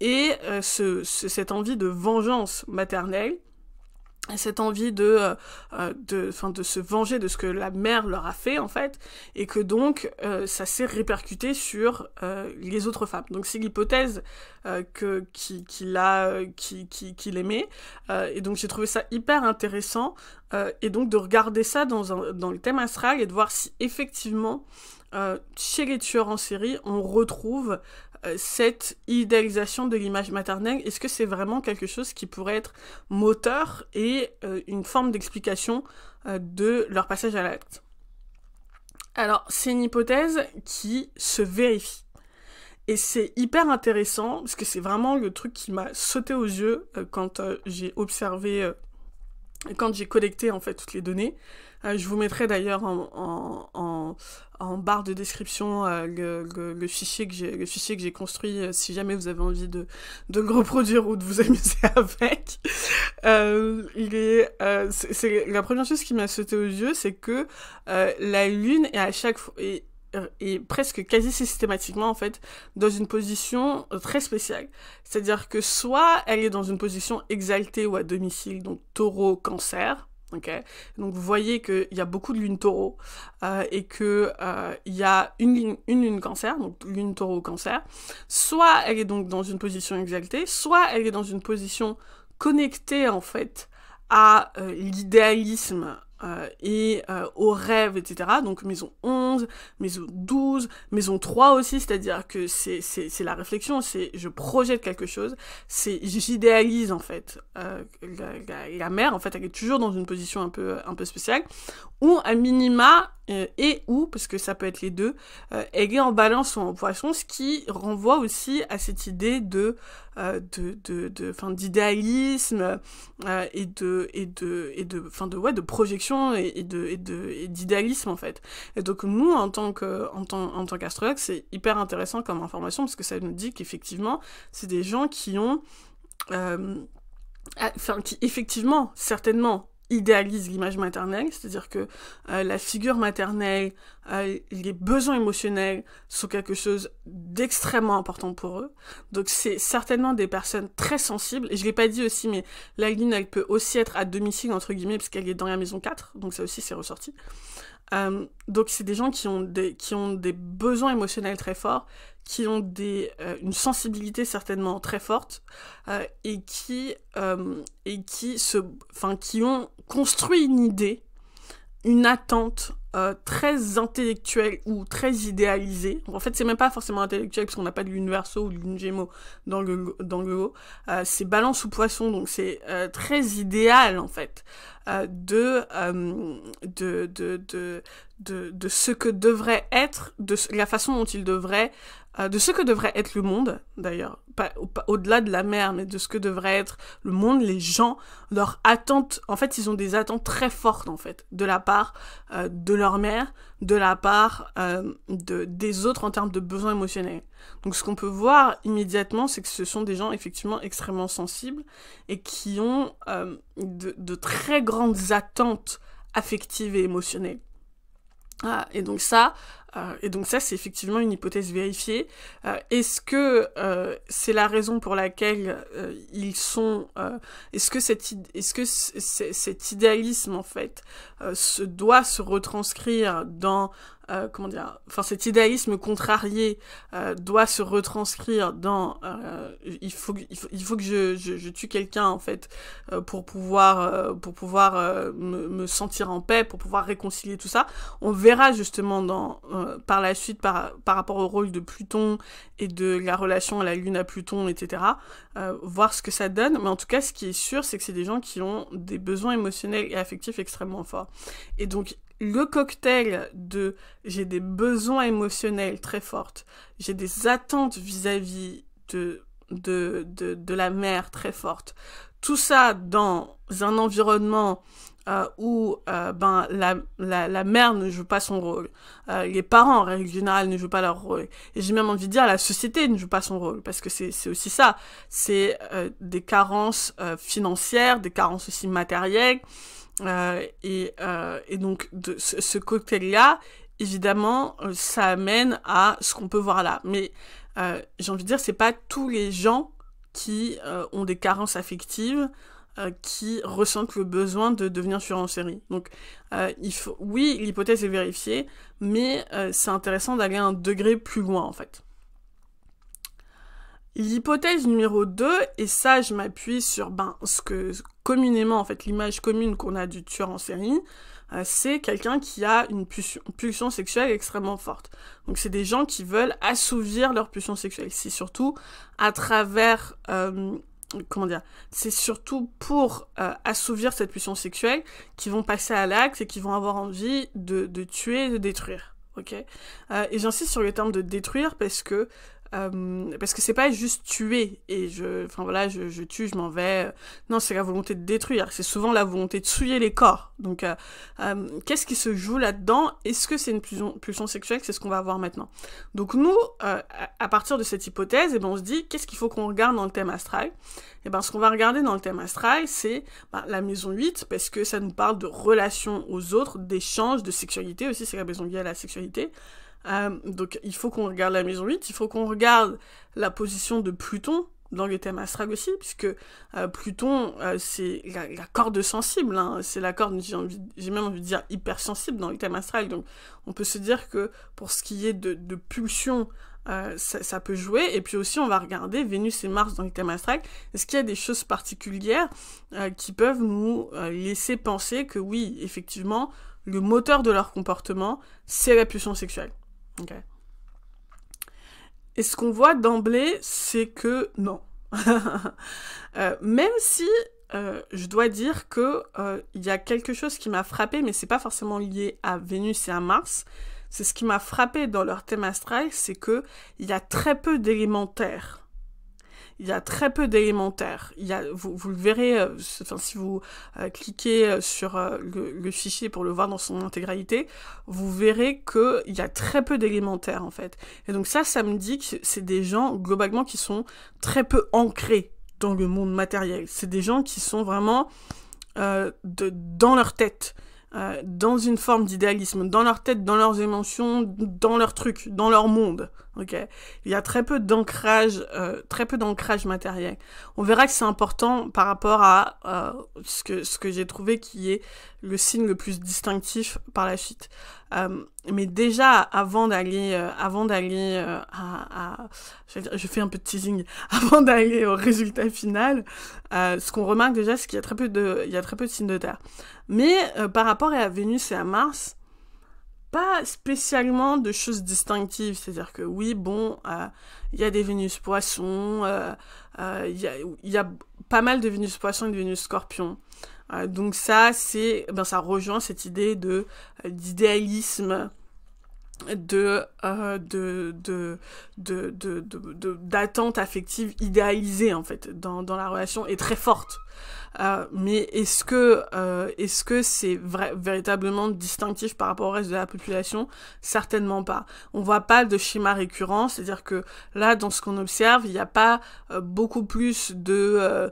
et cette envie de vengeance maternelle, cette envie de se venger de ce que la mère leur a fait, en fait, et que donc ça s'est répercuté sur les autres femmes. Donc c'est l'hypothèse qu'il aimait, et donc j'ai trouvé ça hyper intéressant, et donc de regarder ça dans le thème astral et de voir si effectivement chez les tueurs en série on retrouve cette idéalisation de l'image maternelle. Est-ce que c'est vraiment quelque chose qui pourrait être moteur et une forme d'explication de leur passage à l'acte? Alors, c'est une hypothèse qui se vérifie. Et c'est hyper intéressant, parce que c'est vraiment le truc qui m'a sauté aux yeux quand j'ai observé, quand j'ai collecté en fait toutes les données. Je vous mettrai d'ailleurs en barre de description le fichier que j'ai construit si jamais vous avez envie de le reproduire ou de vous amuser avec. C'est la première chose qui m'a sauté aux yeux, c'est que la Lune est à chaque fois et presque quasi systématiquement en fait dans une position très spéciale. C'est-à-dire que soit elle est dans une position exaltée ou à domicile, donc taureau, cancer, ok. Donc vous voyez qu'il y a beaucoup de lune taureau et que il y a une lune cancer, donc lune taureau cancer. Soit elle est donc dans une position exaltée, soit elle est dans une position connectée en fait à l'idéalisme et aux rêves, etc. Donc maison 11, maison 12, maison 3 aussi, c'est-à-dire que c'est la réflexion, c'est je projette quelque chose, c'est j'idéalise en fait. La mère, en fait, elle est toujours dans une position un peu spéciale, ou à minima, et ou, parce que ça peut être les deux, elle est en balance ou en poisson, ce qui renvoie aussi à cette idée d'idéalisme et de projection et d'idéalisme en fait. Et donc nous en tant qu'astrologue, c'est hyper intéressant comme information parce que ça nous dit qu'effectivement c'est des gens qui ont qui effectivement certainement idéalisent l'image maternelle, c'est-à-dire que la figure maternelle, les besoins émotionnels sont quelque chose d'extrêmement important pour eux. Donc c'est certainement des personnes très sensibles, et je l'ai pas dit aussi, mais la Lune, elle peut aussi être à domicile, entre guillemets, parce qu'elle est dans la maison 4, donc ça aussi c'est ressorti. Donc c'est des gens qui ont des besoins émotionnels très forts, qui ont une sensibilité certainement très forte et qui ont construit une idée, une attente très intellectuelle ou très idéalisée. En fait, c'est même pas forcément intellectuel parce qu'on n'a pas de lune Verseau ou de lune Gémeaux dans le haut. C'est Balance ou Poisson, donc c'est très idéal en fait de ce que devrait être, de la façon dont il devrait, de ce que devrait être le monde, d'ailleurs, pas au-delà de la mer, mais de ce que devrait être le monde, les gens, leurs attentes, en fait, ils ont des attentes très fortes, en fait, de la part de leur mère, de la part des autres en termes de besoins émotionnels. Donc, ce qu'on peut voir immédiatement, c'est que ce sont des gens, effectivement, extrêmement sensibles et qui ont de très grandes attentes affectives et émotionnelles. Et donc ça, c'est effectivement une hypothèse vérifiée. Est-ce que c'est la raison pour laquelle ils sont... est-ce que cet idéalisme, en fait, doit se retranscrire dans... cet idéalisme contrarié doit se retranscrire dans... il faut que je tue quelqu'un, en fait, pour pouvoir me sentir en paix, pour pouvoir réconcilier tout ça. On verra justement par la suite, par rapport au rôle de Pluton et de la relation à la Lune à Pluton, etc., voir ce que ça donne. Mais en tout cas, ce qui est sûr, c'est que c'est des gens qui ont des besoins émotionnels et affectifs extrêmement forts. Et donc, le cocktail de j'ai des besoins émotionnels très fortes, j'ai des attentes vis-à-vis de la mère très fortes, tout ça dans un environnement où la mère ne joue pas son rôle, les parents en règle générale ne jouent pas leur rôle, et j'ai même envie de dire la société ne joue pas son rôle, parce que c'est aussi ça, c'est des carences financières, des carences aussi matérielles, et donc ce cocktail-là, évidemment, ça amène à ce qu'on peut voir là. Mais j'ai envie de dire, c'est pas tous les gens qui ont des carences affectives qui ressentent le besoin de devenir tueur en série. Donc, oui, l'hypothèse est vérifiée, mais c'est intéressant d'aller un degré plus loin, en fait. L'hypothèse numéro 2, et ça je m'appuie sur ce que communément, en fait, l'image commune qu'on a du tueur en série, c'est quelqu'un qui a une pulsion sexuelle extrêmement forte. Donc c'est des gens qui veulent assouvir leur pulsion sexuelle. C'est surtout à travers... c'est surtout pour assouvir cette pulsion sexuelle qu'ils vont passer à l'acte et qu'ils vont avoir envie de tuer et de détruire. ok? Et j'insiste sur le terme de détruire parce que c'est pas juste tuer et je tue, je m'en vais. Non, c'est la volonté de détruire. C'est souvent la volonté de souiller les corps. Donc, qu'est-ce qui se joue là-dedans? Est-ce que c'est une pulsion sexuelle? C'est ce qu'on va voir maintenant. Donc nous, à partir de cette hypothèse, on se dit, qu'est-ce qu'il faut qu'on regarde dans le thème astral? Ce qu'on va regarder dans le thème astral, c'est la maison 8, parce que ça nous parle de relations aux autres, d'échanges, de sexualité aussi, c'est la maison liée à la sexualité. Donc il faut qu'on regarde la maison 8, il faut qu'on regarde la position de Pluton dans le thème astral aussi, puisque Pluton, c'est la corde sensible, hein, c'est la corde, j'ai même envie de dire hypersensible dans le thème astral, donc on peut se dire que pour ce qui est de pulsion, ça peut jouer, et puis aussi on va regarder Vénus et Mars dans le thème astral, est-ce qu'il y a des choses particulières qui peuvent nous laisser penser que oui, effectivement, le moteur de leur comportement, c'est la pulsion sexuelle. Okay. Et ce qu'on voit d'emblée, c'est que non. Même si je dois dire que il y a quelque chose qui m'a frappé, mais c'est pas forcément lié à Vénus et à Mars. C'est ce qui m'a frappé dans leur thème astral, c'est que il y a très peu d'élémentaires. Il y a très peu d'élémentaires. Vous le verrez, si vous cliquez sur le fichier pour le voir dans son intégralité, vous verrez qu'il y a très peu d'élémentaires, en fait. Et donc ça me dit que c'est des gens, globalement, qui sont très peu ancrés dans le monde matériel. C'est des gens qui sont vraiment dans leur tête. Dans une forme d'idéalisme, dans leur tête, dans leurs émotions, dans leurs trucs, dans leur monde, ok? Il y a très peu d'ancrage matériel. On verra que c'est important par rapport à ce que j'ai trouvé qui est le signe le plus distinctif par la suite. Mais déjà, avant d'aller je fais un peu de teasing, avant d'aller au résultat final, ce qu'on remarque déjà, c'est qu'il y a très peu de signes de terre. Mais par rapport à Vénus et à Mars, pas spécialement de choses distinctives, c'est-à-dire que oui, il y a des Vénus poissons, il y a pas mal de Vénus poissons et de Vénus scorpions. Donc ça, ça rejoint cette idée d'idéalisme, d'attente affective idéalisée en fait dans la relation est très forte. Mais est-ce que c'est véritablement distinctif par rapport au reste de la population? Certainement pas. On voit pas de schéma récurrent, c'est-à-dire que là, dans ce qu'on observe, il n'y a pas beaucoup plus d'un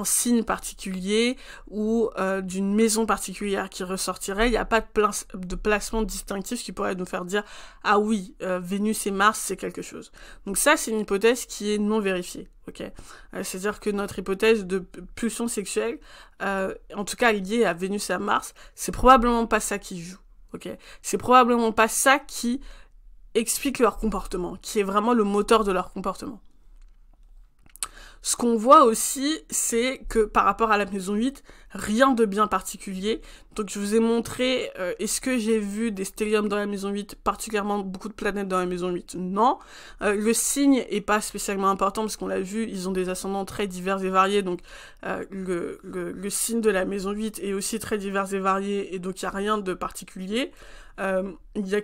signe particulier ou d'une maison particulière qui ressortirait. Il n'y a pas de placement distinctif qui pourrait nous faire dire « Ah oui, Vénus et Mars, c'est quelque chose ». Donc ça, c'est une hypothèse qui est non vérifiée. Okay. C'est-à-dire que notre hypothèse de pulsion sexuelle, en tout cas liée à Vénus et à Mars, c'est probablement pas ça qui joue. Okay. C'est probablement pas ça qui explique leur comportement, qui est vraiment le moteur de leur comportement. Ce qu'on voit aussi, c'est que par rapport à la maison 8, rien de bien particulier. Donc je vous ai montré, est-ce que j'ai vu des stéliums dans la maison 8, particulièrement beaucoup de planètes dans la maison 8? Non. Le signe est pas spécialement important parce qu'on l'a vu, ils ont des ascendants très divers et variés, donc le signe de la maison 8 est aussi très divers et varié, et donc il n'y a rien de particulier. Il n'y a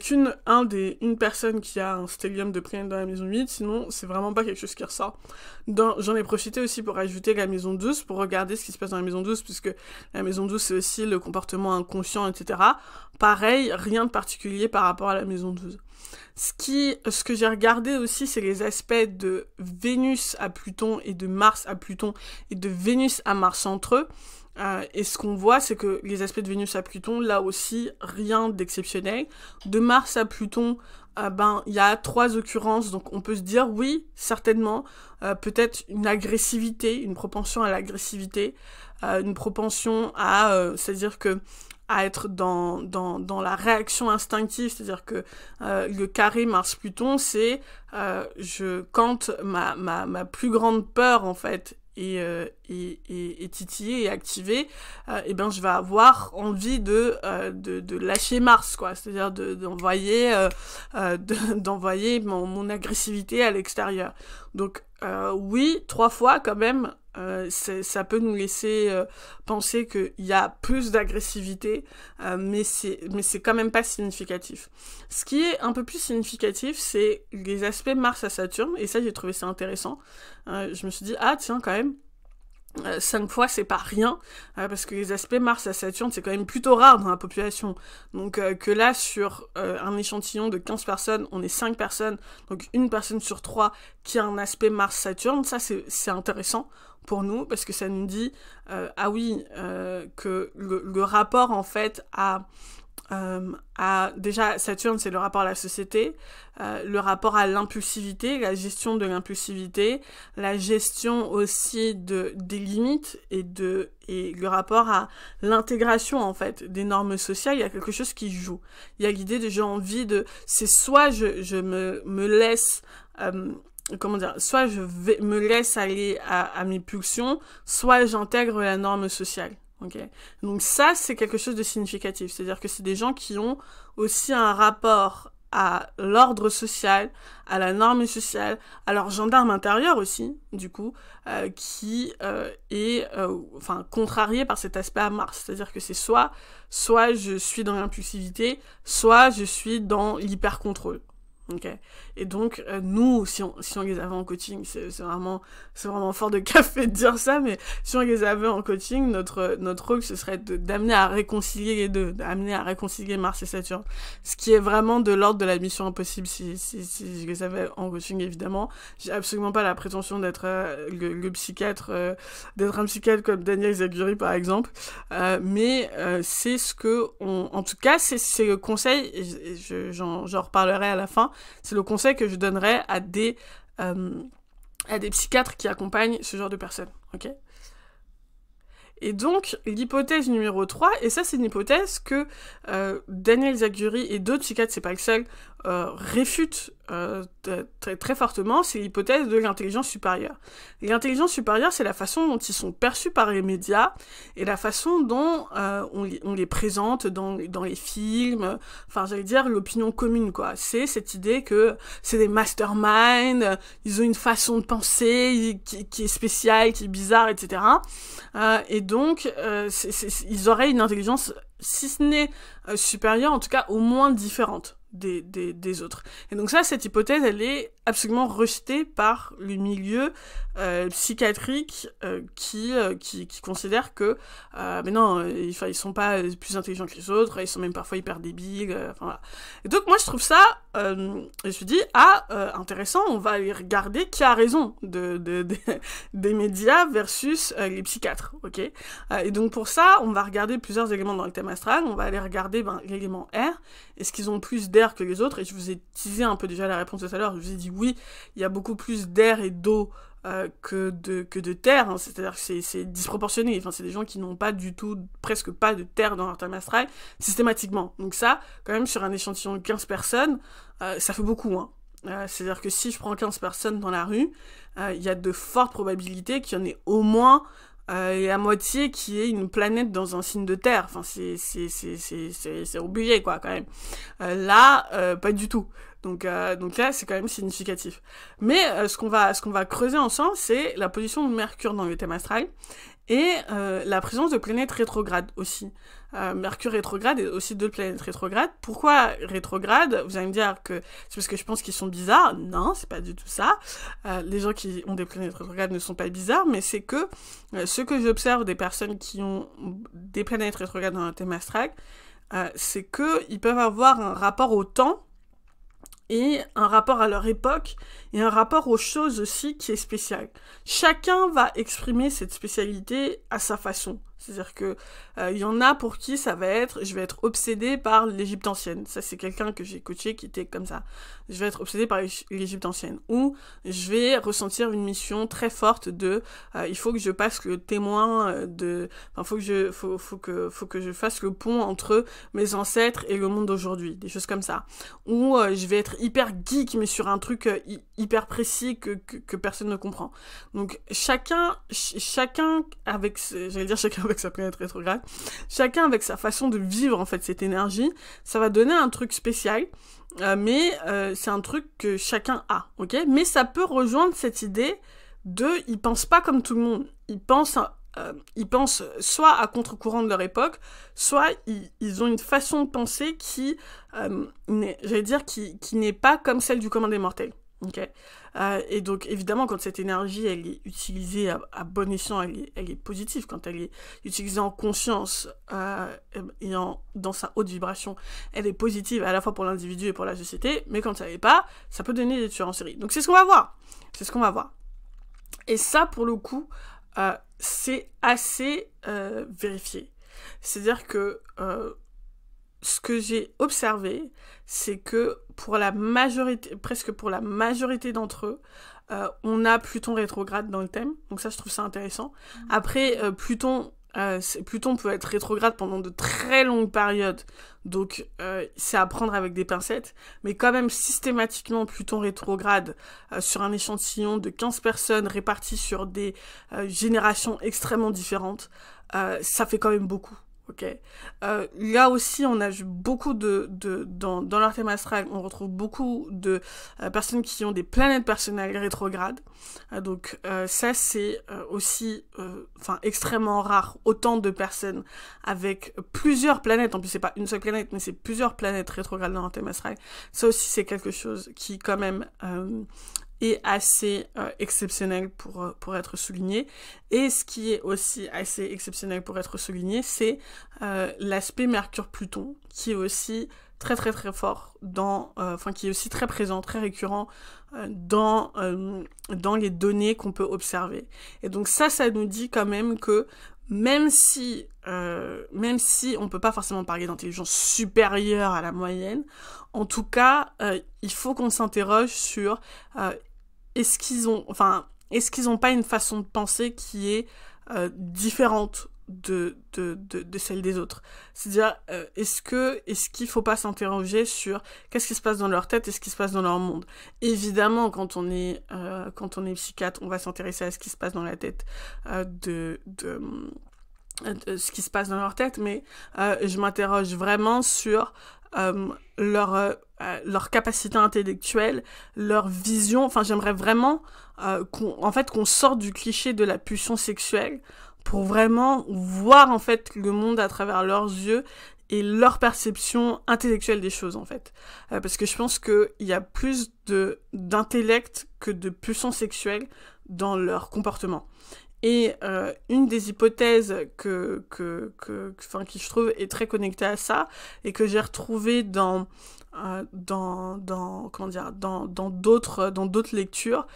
une personne qui a un stellium de planète dans la maison 8, sinon c'est vraiment pas quelque chose qui ressort. J'en ai profité aussi pour ajouter la maison 12, pour regarder ce qui se passe dans la maison 12, puisque la maison 12 c'est aussi le comportement inconscient, etc. Pareil, rien de particulier par rapport à la maison 12. Ce que j'ai regardé aussi, c'est les aspects de Vénus à Pluton et de Mars à Pluton et de Vénus à Mars entre eux. Et ce qu'on voit, c'est que les aspects de Vénus à Pluton, là aussi, rien d'exceptionnel. De Mars à Pluton, il y a 3 occurrences, donc on peut se dire, oui, certainement, peut-être une agressivité, une propension à l'agressivité, une propension c'est-à-dire que à être dans la réaction instinctive, c'est-à-dire que le carré Mars-Pluton, c'est quand ma plus grande peur, en fait, est titillée et activée, je vais avoir envie de lâcher Mars, quoi, c'est-à-dire d'envoyer mon agressivité à l'extérieur. Donc oui, 3 fois quand même, ça peut nous laisser penser qu'il y a plus d'agressivité, mais c'est quand même pas significatif. Ce qui est un peu plus significatif, c'est les aspects Mars à Saturne, et ça j'ai trouvé ça intéressant. Je me suis dit, ah tiens, quand même, 5 fois c'est pas rien, parce que les aspects Mars à Saturne c'est quand même plutôt rare dans la population, donc que là sur un échantillon de 15 personnes on est 5 personnes, donc une personne sur 3 qui a un aspect Mars Saturne, ça c'est intéressant pour nous, parce que ça nous dit ah oui, que le rapport en fait déjà Saturne c'est le rapport à la société, le rapport à l'impulsivité, la gestion de l'impulsivité, la gestion aussi des limites et le rapport à l'intégration en fait des normes sociales. Il y a quelque chose qui joue. Il y a l'idée de j'ai envie de, c'est soit je me laisse soit je me laisse aller à mes pulsions, soit j'intègre la norme sociale. Okay. Donc ça, c'est quelque chose de significatif. C'est-à-dire que c'est des gens qui ont aussi un rapport à l'ordre social, à la norme sociale, à leur gendarme intérieur aussi, du coup, qui est contrarié par cet aspect à Mars. C'est-à-dire que c'est soit je suis dans l'impulsivité, soit je suis dans l'hyper-contrôle. Okay. Et donc nous, si on les avait en coaching, c'est vraiment fort de café de dire ça, mais si on les avait en coaching, notre rôle ce serait d'amener à réconcilier les deux, d'amener à réconcilier Mars et Saturne, ce qui est vraiment de l'ordre de la mission impossible si je les avais en coaching. Évidemment, j'ai absolument pas la prétention d'être le psychiatre, d'être un psychiatre comme Daniel Zaguri par exemple, mais c'est ce que en tout cas c'est le conseil, et j'en reparlerai à la fin. C'est le conseil que je donnerais à des psychiatres qui accompagnent ce genre de personnes, ok ? Et donc, l'hypothèse numéro 3, et ça c'est une hypothèse que Daniel Zaguri et d'autres psychiatres, c'est pas le seul, réfutent très, très fortement, c'est l'hypothèse de l'intelligence supérieure. L'intelligence supérieure, c'est la façon dont ils sont perçus par les médias et la façon dont on les présente dans les films, enfin j'allais dire l'opinion commune, quoi. C'est cette idée que c'est des masterminds, ils ont une façon de penser qui est spéciale, qui est bizarre, etc. Et donc, ils auraient une intelligence, si ce n'est supérieure, en tout cas au moins différente des autres. Et donc ça, cette hypothèse, elle est absolument rejetée par le milieu psychiatrique qui considère que mais non, ils sont pas plus intelligents que les autres, ils sont même parfois hyper débiles, enfin voilà. Et donc moi je trouve ça, je me suis dit intéressant, on va aller regarder qui a raison des médias versus les psychiatres, ok. Et donc pour ça, on va regarder plusieurs éléments dans le thème astral. On va aller regarder l'élément R. Est-ce qu'ils ont plus d'air que les autres? Et je vous ai teasé un peu déjà la réponse tout à l'heure. Je vous ai dit oui, il y a beaucoup plus d'air et d'eau que de terre, hein. C'est-à-dire que c'est disproportionné. Enfin, c'est des gens qui n'ont pas du tout, presque pas de terre dans leur thème astral, systématiquement. Donc ça, quand même, sur un échantillon de 15 personnes, ça fait beaucoup, hein. C'est-à-dire que si je prends 15 personnes dans la rue, il y a de fortes probabilités qu'il y en ait au moins la moitié qui est une planète dans un signe de terre. Enfin, c'est obligé, quoi, quand même. Là, pas du tout. Donc là, c'est quand même significatif. Mais ce qu'on va creuser ensemble, c'est la position de Mercure dans le thème astral et la présence de planètes rétrogrades aussi. Mercure rétrograde et aussi d'autres planètes rétrogrades. Pourquoi rétrograde? Vous allez me dire que c'est parce que je pense qu'ils sont bizarres. Non, c'est pas du tout ça. Les gens qui ont des planètes rétrogrades ne sont pas bizarres, mais c'est que ce que j'observe des personnes qui ont des planètes rétrogrades dans un thème astral, c'est que ils peuvent avoir un rapport au temps et un rapport à leur époque, et un rapport aux choses aussi qui est spécial. Chacun va exprimer cette spécialité à sa façon. C'est-à-dire que il y en a pour qui ça va être, je vais être obsédée par l'Égypte ancienne. Ça, c'est quelqu'un que j'ai coaché qui était comme ça. Je vais être obsédée par l'Égypte ancienne. Ou je vais ressentir une mission très forte de, il faut que je passe le témoin de, enfin, faut que je fasse le pont entre mes ancêtres et le monde d'aujourd'hui. Des choses comme ça. Ou je vais être hyper geek, mais sur un truc hyper précis que personne ne comprend. Donc, chacun avec, j'allais dire chacun avec sa planète rétrograde, chacun avec sa façon de vivre en fait cette énergie, ça va donner un truc spécial, mais c'est un truc que chacun a, ok? Mais ça peut rejoindre cette idée de, ils pensent pas comme tout le monde, ils pensent soit à contre-courant de leur époque, soit ils ont une façon de penser qui, j'allais dire, qui n'est pas comme celle du commun des mortels. Okay. Et donc évidemment quand cette énergie elle est utilisée à bon escient, elle est positive. Quand elle est utilisée en conscience et dans sa haute vibration, elle est positive à la fois pour l'individu et pour la société, mais quand ça l'est pas, ça peut donner des tueurs en série. Donc c'est ce qu'on va voir. Et ça pour le coup c'est assez vérifié. C'est-à-dire que ce que j'ai observé, c'est que presque pour la majorité d'entre eux, on a Pluton rétrograde dans le thème. Donc ça, je trouve ça intéressant. Après, Pluton peut être rétrograde pendant de très longues périodes. Donc, c'est à prendre avec des pincettes. Mais quand même, systématiquement, Pluton rétrograde sur un échantillon de 15 personnes réparties sur des générations extrêmement différentes. Ça fait quand même beaucoup. Ok. Là aussi, on a beaucoup dans leur thème astral, on retrouve beaucoup de personnes qui ont des planètes personnelles rétrogrades. Donc ça, c'est aussi, extrêmement rare. Autant de personnes avec plusieurs planètes. En plus, c'est pas une seule planète, mais c'est plusieurs planètes rétrogrades dans leur thème astral. Ça aussi, c'est quelque chose qui, quand même, est assez exceptionnel pour être souligné. Et ce qui est aussi assez exceptionnel pour être souligné, c'est l'aspect Mercure-Pluton, qui est aussi très très très fort qui est aussi très présent, très récurrent dans les données qu'on peut observer. Et donc ça nous dit quand même que même si on peut pas forcément parler d'intelligence supérieure à la moyenne, en tout cas, il faut qu'on s'interroge sur est-ce qu'ils ont pas une façon de penser qui est différente de celle des autres. C'est-à-dire, est-ce qu'il faut pas s'interroger sur qu'est-ce qui se passe dans leur tête et ce qui se passe dans leur monde. Évidemment, quand on est psychiatre, on va s'intéresser à ce qui se passe dans la tête de ce qui se passe dans leur tête, mais je m'interroge vraiment sur leur capacité intellectuelle, leur vision. Enfin, j'aimerais vraiment qu'on sorte du cliché de la pulsion sexuelle pour vraiment voir en fait le monde à travers leurs yeux et leur perception intellectuelle des choses en fait. Parce que je pense qu'il y a plus d'intellect que de pulsion sexuelle dans leur comportement. Et une des hypothèses qui je trouve est très connectée à ça et que j'ai retrouvée dans d'autres lectures,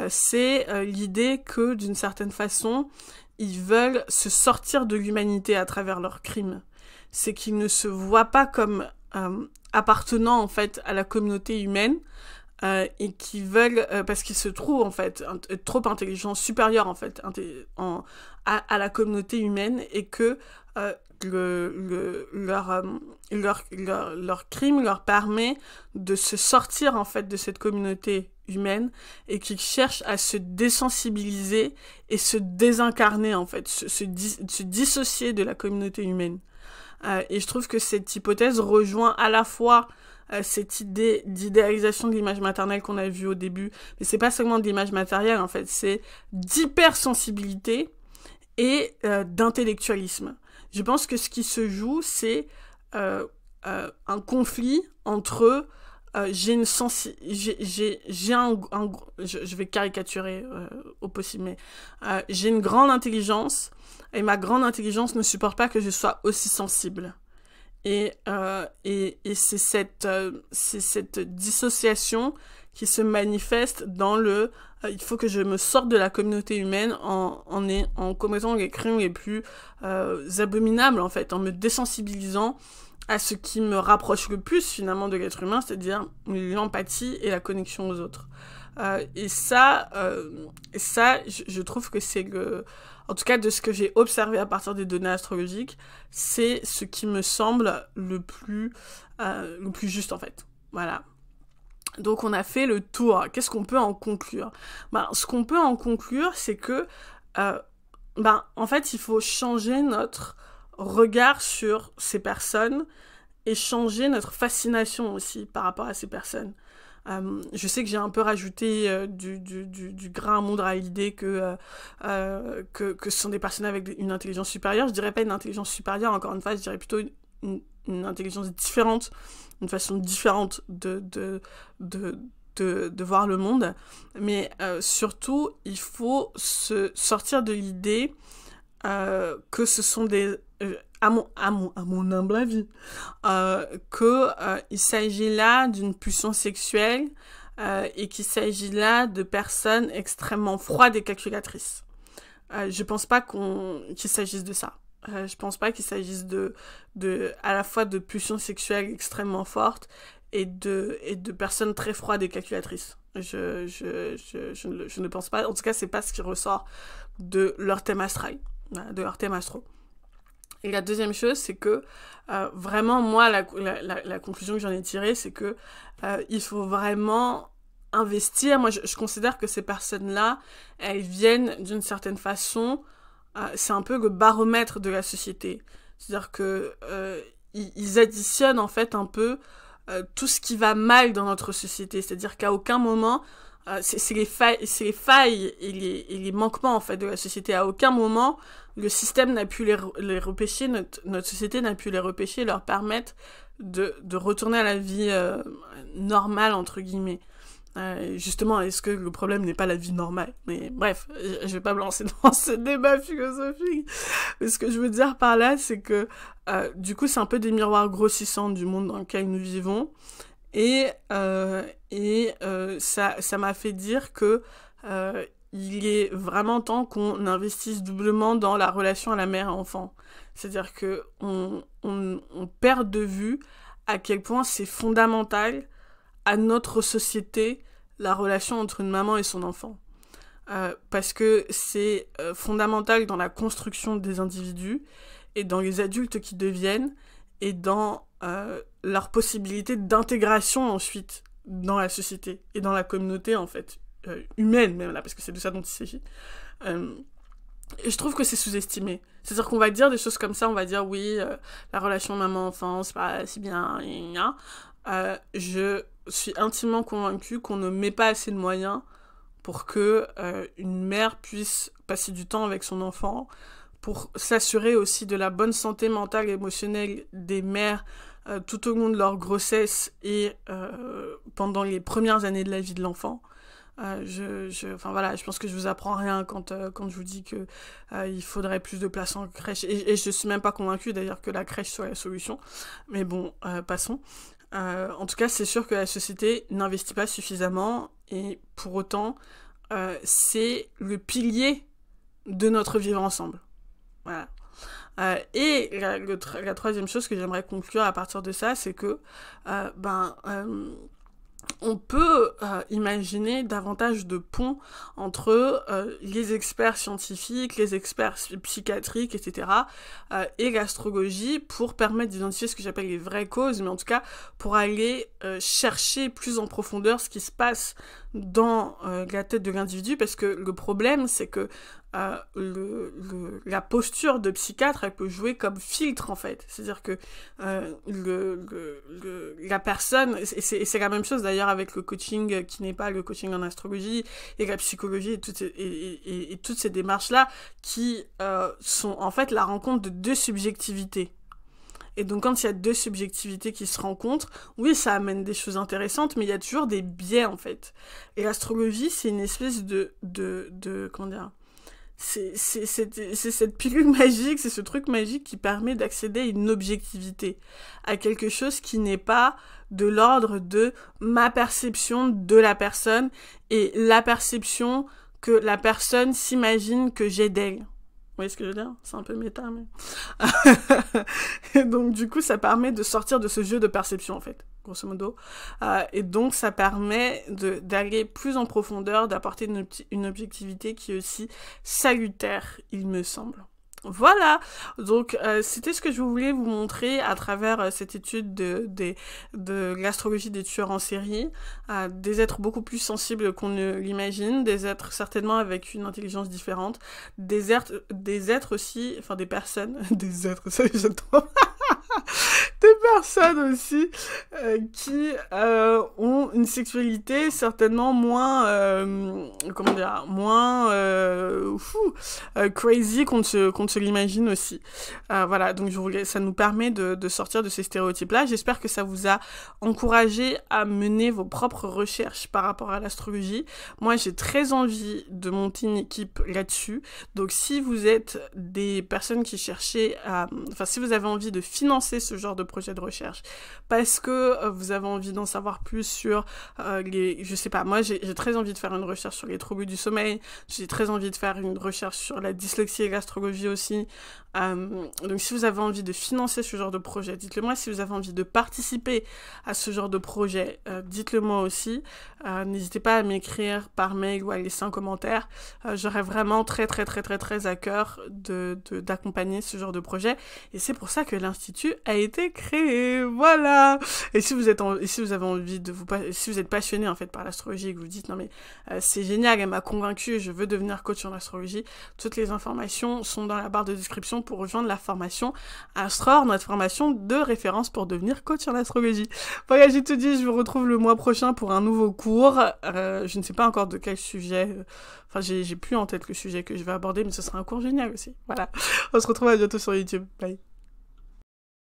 c'est l'idée que d'une certaine façon ils veulent se sortir de l'humanité à travers leurs crimes. C'est qu'ils ne se voient pas comme appartenant en fait à la communauté humaine. Et qui veulent, parce qu'ils se trouvent en fait trop intelligents, supérieurs en fait à la communauté humaine, et que leur crime leur permet de se sortir en fait de cette communauté humaine, et qu'ils cherchent à se désensibiliser et se désincarner en fait, se dissocier de la communauté humaine. Et je trouve que cette hypothèse rejoint à la fois cette idée d'idéalisation de l'image maternelle qu'on a vue au début, mais c'est pas seulement de l'image matérielle en fait, c'est d'hypersensibilité et d'intellectualisme. Je pense que ce qui se joue, c'est un conflit entre je vais caricaturer au possible, mais j'ai une grande intelligence et ma grande intelligence ne supporte pas que je sois aussi sensible. Et c'est cette dissociation qui se manifeste dans il faut que je me sorte de la communauté humaine en commettant les crimes les plus abominables en fait, en me désensibilisant à ce qui me rapproche le plus finalement de l'être humain, c'est-à-dire l'empathie et la connexion aux autres. Et ça, je trouve que c'est en tout cas de ce que j'ai observé à partir des données astrologiques, c'est ce qui me semble le plus juste en fait. Voilà. Donc on a fait le tour. Qu'est-ce qu'on peut en conclure ? Ce qu'on peut en conclure, c'est que en fait, il faut changer notre regard sur ces personnes et changer notre fascination aussi par rapport à ces personnes. Je sais que j'ai un peu rajouté du grain à moudre à l'idée que ce sont des personnes avec une intelligence supérieure. Je dirais pas une intelligence supérieure, encore une fois, je dirais plutôt une intelligence différente, une façon différente de voir le monde. Mais surtout, il faut se sortir de l'idée que ce sont des... à mon humble avis, il s'agit là d'une pulsion sexuelle et qu'il s'agit là de personnes extrêmement froides et calculatrices. Je pense pas qu'il s'agisse de ça. Je pense pas qu'il s'agisse à la fois de pulsions sexuelles extrêmement fortes et de personnes très froides et calculatrices. Je ne pense pas. En tout cas, c'est pas ce qui ressort de leur thème astral, de leur thème astro. Et la deuxième chose, c'est que vraiment, moi, la conclusion que j'en ai tirée, c'est que il faut vraiment investir. Moi, je considère que ces personnes-là, elles viennent d'une certaine façon, c'est un peu le baromètre de la société. C'est-à-dire que ils additionnent en fait un peu tout ce qui va mal dans notre société. C'est-à-dire qu'à aucun moment, c'est les failles et les manquements en fait de la société. À aucun moment, le système n'a pu les repêcher, notre société n'a pu les repêcher, leur permettre de retourner à la vie normale, entre guillemets. Justement, est-ce que le problème n'est pas la vie normale? Mais bref, je vais pas me lancer dans ce débat philosophique. Mais ce que je veux dire par là, c'est que du coup, c'est un peu des miroirs grossissants du monde dans lequel nous vivons. Et ça m'a fait dire que il est vraiment temps qu'on investisse doublement dans la relation à la mère-enfant. C'est-à-dire que on perd de vue à quel point c'est fondamental à notre société la relation entre une maman et son enfant. Parce que c'est fondamental dans la construction des individus et dans les adultes qui deviennent et dans leur possibilité d'intégration ensuite dans la société et dans la communauté en fait, humaine même là, parce que c'est de ça dont il s'agit. Et je trouve que c'est sous-estimé. C'est-à-dire qu'on va dire des choses comme ça, on va dire oui, la relation maman-enfant, c'est pas si bien, je suis intimement convaincue qu'on ne met pas assez de moyens pour que une mère puisse passer du temps avec son enfant, pour s'assurer aussi de la bonne santé mentale et émotionnelle des mères tout au long de leur grossesse et pendant les premières années de la vie de l'enfant. Enfin voilà, je pense que je vous apprends rien quand je vous dis que il faudrait plus de place en crèche. Et je suis même pas convaincue d'ailleurs que la crèche soit la solution. Mais bon, passons. En tout cas, c'est sûr que la société n'investit pas suffisamment et pour autant, c'est le pilier de notre vivre ensemble. Voilà. Et la troisième chose que j'aimerais conclure à partir de ça, c'est que on peut imaginer davantage de ponts entre les experts scientifiques, les experts psychiatriques, etc. Et l'astrologie pour permettre d'identifier ce que j'appelle les vraies causes, mais en tout cas pour aller chercher plus en profondeur ce qui se passe dans la tête de l'individu, parce que le problème, c'est que la posture de psychiatre, elle peut jouer comme filtre en fait. C'est-à-dire que la personne, et c'est la même chose d'ailleurs avec le coaching qui n'est pas le coaching en astrologie et la psychologie et toutes ces démarches-là qui sont en fait la rencontre de deux subjectivités. Et donc quand il y a deux subjectivités qui se rencontrent, oui, ça amène des choses intéressantes, mais il y a toujours des biais en fait. Et l'astrologie, c'est une espèce de comment dire, c'est cette pilule magique, c'est ce truc magique qui permet d'accéder à une objectivité, à quelque chose qui n'est pas de l'ordre de ma perception de la personne et la perception que la personne s'imagine que j'ai d'elle. Vous voyez ce que je veux dire? C'est un peu méta, mais... Et donc, du coup, ça permet de sortir de ce jeu de perception, en fait, grosso modo. Et donc, ça permet d'aller plus en profondeur, d'apporter une objectivité qui est aussi salutaire, il me semble. Voilà, donc c'était ce que je voulais vous montrer à travers cette étude de l'astrologie des tueurs en série, des êtres beaucoup plus sensibles qu'on ne l'imagine, des êtres certainement avec une intelligence différente, des êtres aussi, enfin des personnes, des êtres, ça j'adore, des personnes aussi qui ont une sexualité certainement moins comment dire, moins crazy qu'on ne se l'imagine aussi. Voilà, donc ça nous permet de sortir de ces stéréotypes-là. J'espère que ça vous a encouragé à mener vos propres recherches par rapport à l'astrologie. Moi, j'ai très envie de monter une équipe là-dessus. Donc, si vous êtes des personnes qui cherchaient si vous avez envie de financer ce genre de projet de recherche, parce que vous avez envie d'en savoir plus sur je sais pas, moi, j'ai très envie de faire une recherche sur les troubles du sommeil, j'ai très envie de faire une recherche sur la dyslexie et l'astrologie aussi. Donc, si vous avez envie de financer ce genre de projet, dites-le moi. Si vous avez envie de participer à ce genre de projet, dites-le moi aussi. N'hésitez pas à m'écrire par mail ou à laisser un commentaire. J'aurais vraiment très à cœur d'accompagner ce genre de projet. Et c'est pour ça que l'Institut a été créé. Voilà. Et si vous êtes si vous êtes passionné en fait par l'astrologie et que vous dites non mais c'est génial, elle m'a convaincu, je veux devenir coach en astrologie, toutes les informations sont dans la barre de description pour rejoindre la formation Astror, notre formation de référence pour devenir coach en astrologie. Voilà, j'ai tout dit, je vous retrouve le mois prochain pour un nouveau cours. Je ne sais pas encore de quel sujet, j'ai plus en tête le sujet que je vais aborder, mais ce sera un cours génial aussi. Voilà, on se retrouve à bientôt sur YouTube. Bye.